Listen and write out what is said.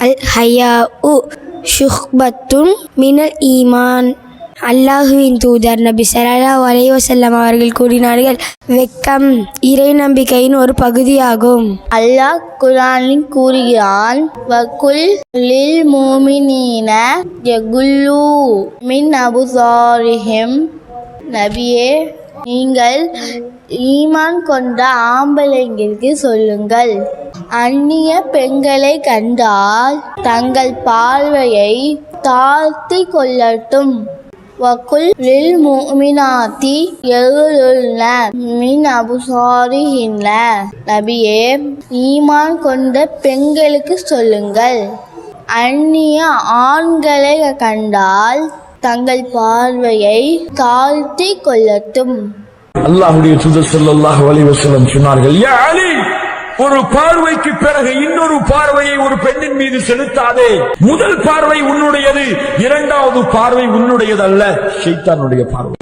அல் ஹயாஉ ஷுஹ்பத்துன் மினல் ஈமான். அல்லாஹுவின் தூதர் நபி ஸல்லல்லாஹு அலைஹி வஸல்லம் அவர்கள் கூறினார்கள், வெட்கம் இறை நம்பிக்கையின் ஒரு பகுதியாகும். அல்லாஹ் குர்ஆனில் கூறுகிறான், வகுல் லில் முஃமினீன யகுல்லு மின் அபுசாரிஹிம். நபியே, நீங்கள் ஈமான் கொண்ட ஆம்பளைங்களுக்கு சொல்லுங்கள், அந்நிய பெண்களை கண்டால் தங்கள் பார்வையை தாழ்த்தி கொள்ளட்டும். வகுல் லில் முஃமினாத்தி யகுலுல்ன மின் அபுசாரிஹின்ன. நபியே, ஈமான் கொண்ட பெண்களுக்கு சொல்லுங்கள், அந்நிய ஆண்களை கண்டால் தங்கள் பார்வையை தாழ்த்தி கொள்ளட்டும். அல்லாஹ்வுடைய தூதர் ஸல்லல்லாஹு அலைஹி வஸல்லம் சொன்னார்கள், யா அலி, ஒரு பார்வைக்கு பிறகு இன்னொரு பார்வையை ஒரு பெண்ணின் மீது செலுத்தாதே. முதல் பார்வை உன்னுடையது, இரண்டாவது பார்வை உன்னுடையதல்ல, ஷைத்தானுடைய பார்வை.